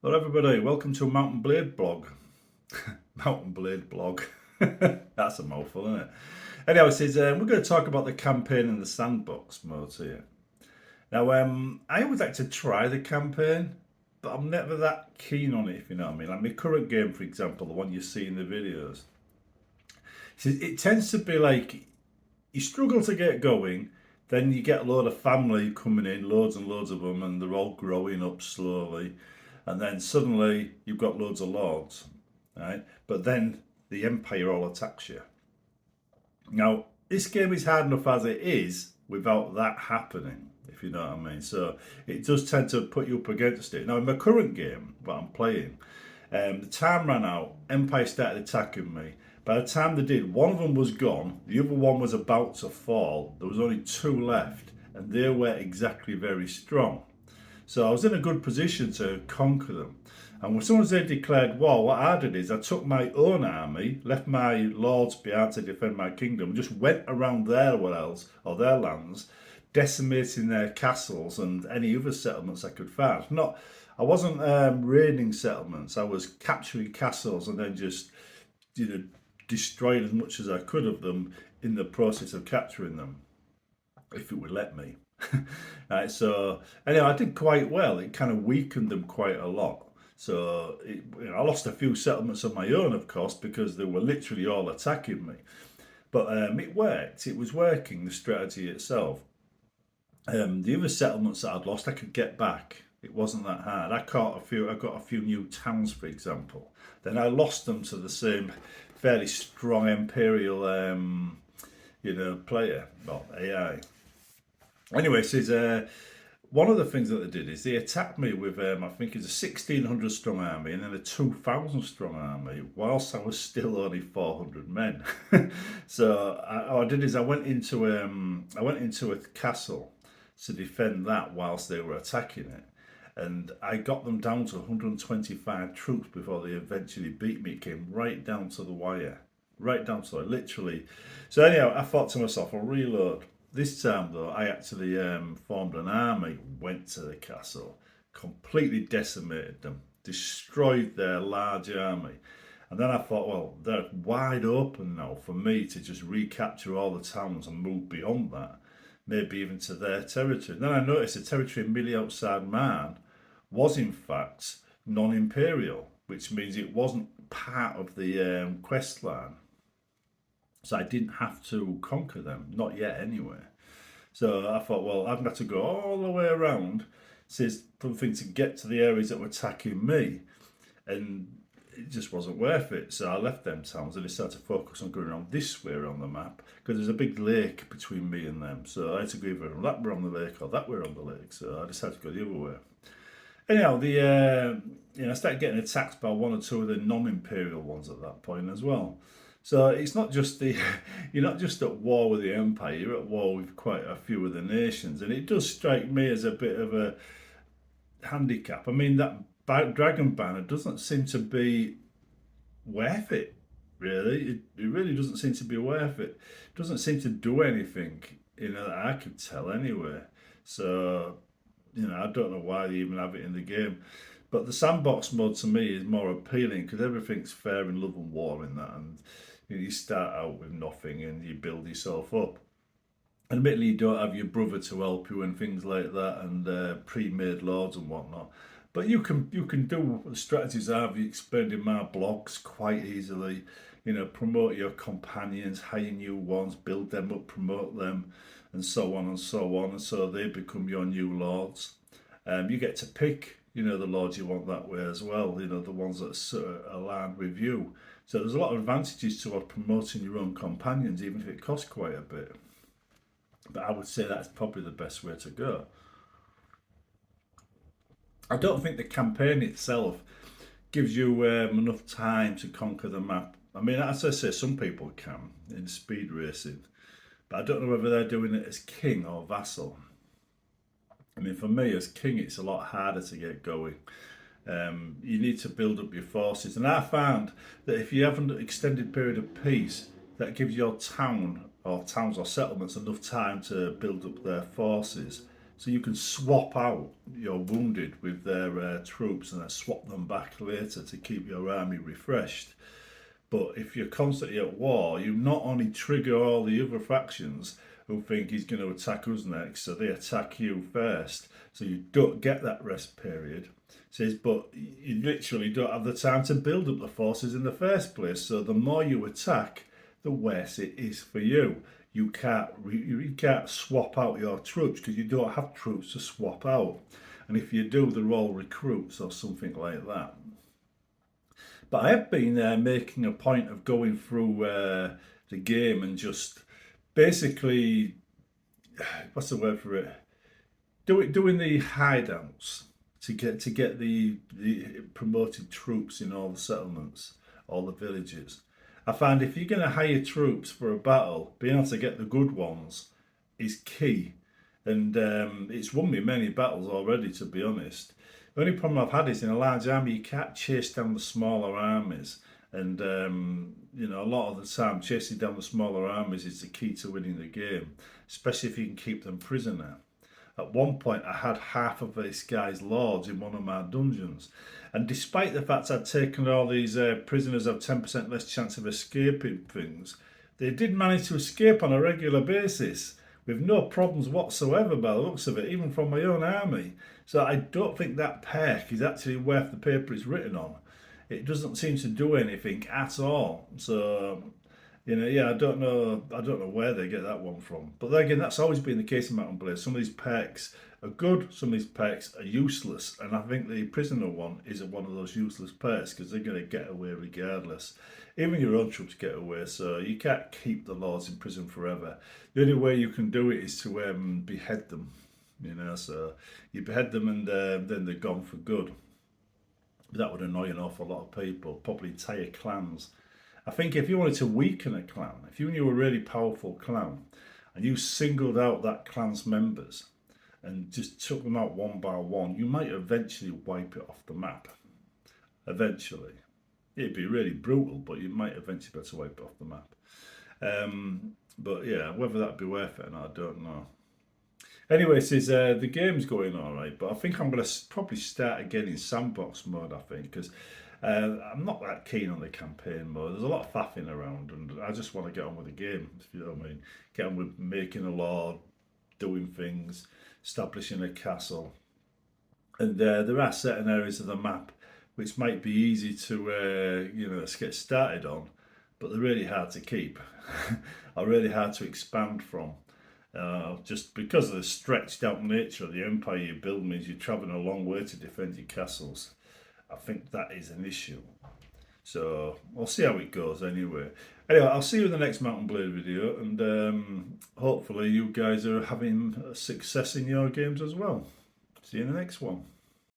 Hello everybody, welcome to Mountain Blade blog. Mountain Blade blog. That's a mouthful, isn't it? Anyway, we're going to talk about the campaign and the sandbox modes here. Now, I always like to try the campaign, but I'm never that keen on it, if you know what I mean. Like my current game, for example, the one you see in the videos, it tends to be like you struggle to get going, then you get a load of family coming in, loads and loads of them, and they're all growing up slowly. And then suddenly you've got loads of lords, right? But then the Empire all attacks you. Now, this game is hard enough as it is without that happening, if you know what I mean. So it does tend to put you up against it. Now, in my current game, what I'm playing, the time ran out, Empire started attacking me. By the time they did, one of them was gone, the other one was about to fall. There was only two left, and they were exactly very strong. So I was in a good position to conquer them. And as soon as they declared war, what I did is I took my own army, left my lords behind to defend my kingdom, just went around their wells or their lands, decimating their castles and any other settlements I could find. I wasn't raiding settlements. I was capturing castles and then just, destroying as much as I could of them in the process of capturing them, if it would let me. Right, so anyway, I did quite well. It kind of weakened them quite a lot. So I lost a few settlements of my own, of course, because they were literally all attacking me. But it worked. It was working, the strategy itself. The other settlements that I'd lost, I could get back. It wasn't that hard. I got a few new towns, for example. Then I lost them to the same fairly strong imperial, player, well, AI. Anyway, one of the things that they did is they attacked me with, I think it's a 1,600 strong army and then a 2,000 strong army, whilst I was still only 400 men. So what I did is I went into a castle to defend that whilst they were attacking it, and I got them down to 125 troops before they eventually beat me. It came right down to the wire, right down to it, literally. So anyhow, I thought to myself, I'll reload. This time, though, I actually formed an army, went to the castle, completely decimated them, destroyed their large army. And then I thought, well, they're wide open now for me to just recapture all the towns and move beyond that, maybe even to their territory. And then I noticed the territory immediately outside mine was, in fact, non imperial, which means it wasn't part of the quest line. So I didn't have to conquer them, not yet anyway. So I thought, well, I've got to go all the way around something to get to the areas that were attacking me. And it just wasn't worth it. So I left them towns and decided to focus on going around this way around the map because there's a big lake between me and them. So I had to go either that way on the lake or that way on the lake. So I decided to go the other way. Anyhow, I started getting attacked by one or two of the non-imperial ones at that point as well. So it's not just you're not just at war with the empire. You're at war with quite a few of the nations, and it does strike me as a bit of a handicap. I mean, that dragon banner doesn't seem to be worth it. Really, it really doesn't seem to be worth it. It doesn't seem to do anything. That I could tell anyway. So I don't know why they even have it in the game. But the sandbox mode to me is more appealing because everything's fair in love and war in that, and you start out with nothing and you build yourself up. Admittedly, you don't have your brother to help you and things like that, and pre-made lords and whatnot. But you can do the strategies I've explained in my blogs quite easily. Promote your companions, hire new ones, build them up, promote them, and so on and so on, and so they become your new lords. You get to pick, the lords you want that way as well. The ones that sort of aligned with you. So there's a lot of advantages towards promoting your own companions, even if it costs quite a bit. But I would say that's probably the best way to go. I don't think the campaign itself gives you enough time to conquer the map. I mean, as I say, some people can in speed racing, but I don't know whether they're doing it as king or vassal. I mean, for me as king, it's a lot harder to get going. You need to build up your forces, and I found that if you have an extended period of peace, that gives your town or towns or settlements enough time to build up their forces So you can swap out your wounded with their troops and then swap them back later to keep your army refreshed. But if you're constantly at war, you not only trigger all the other factions who think he's going to attack us next, so they attack you first, so you don't get that rest period. Says, but you literally don't have the time to build up the forces in the first place. So the more you attack, the worse it is for you. You can't swap out your troops because you don't have troops to swap out. And if you do, they're all recruits or something like that. But I have been making a point of going through the game and just basically, what's the word for it? Doing the hideouts to get the promoted troops in all the settlements, all the villages. I find if you're going to hire troops for a battle, being able to get the good ones is key. And it's won me many battles already, to be honest. The only problem I've had is in a large army, you can't chase down the smaller armies. And, a lot of the time, chasing down the smaller armies is the key to winning the game, especially if you can keep them prisoner. At one point, I had half of this guy's lords in one of my dungeons. And despite the fact I'd taken all these prisoners have 10% less chance of escaping things, they did manage to escape on a regular basis with no problems whatsoever by the looks of it, even from my own army. So I don't think that perk is actually worth the paper it's written on. It doesn't seem to do anything at all. So, I don't know where they get that one from. But then again, that's always been the case in Mountain Blade. Some of these perks are good, some of these perks are useless. And I think the prisoner one is one of those useless perks because they're going to get away regardless. Even your own troops get away, so you can't keep the lords in prison forever. The only way you can do it is to behead them. So you behead them and then they're gone for good. That would annoy an awful lot of people, probably entire clans. I think if you wanted to weaken a clan, if you knew a really powerful clan and you singled out that clan's members and just took them out one by one, you might eventually wipe it off the map. Eventually. It'd be really brutal, but you might eventually be able to wipe it off the map. But yeah, whether that'd be worth it or not, I don't know. Anyway, the game's going all right, but I think I'm going to probably start again in Sandbox mode, I think, because I'm not that keen on the campaign mode. There's a lot of faffing around, and I just want to get on with the game, if you know what I mean. Get on with making a lord, doing things, establishing a castle. And there are certain areas of the map which might be easy to, get started on, but they're really hard to keep, or really hard to expand from. Just because of the stretched out nature of the empire you build means you're travelling a long way to defend your castles. I think that is an issue. So we'll see how it goes anyway. Anyway, I'll see you in the next Mountain Blade video, and hopefully you guys are having success in your games as well. See you in the next one.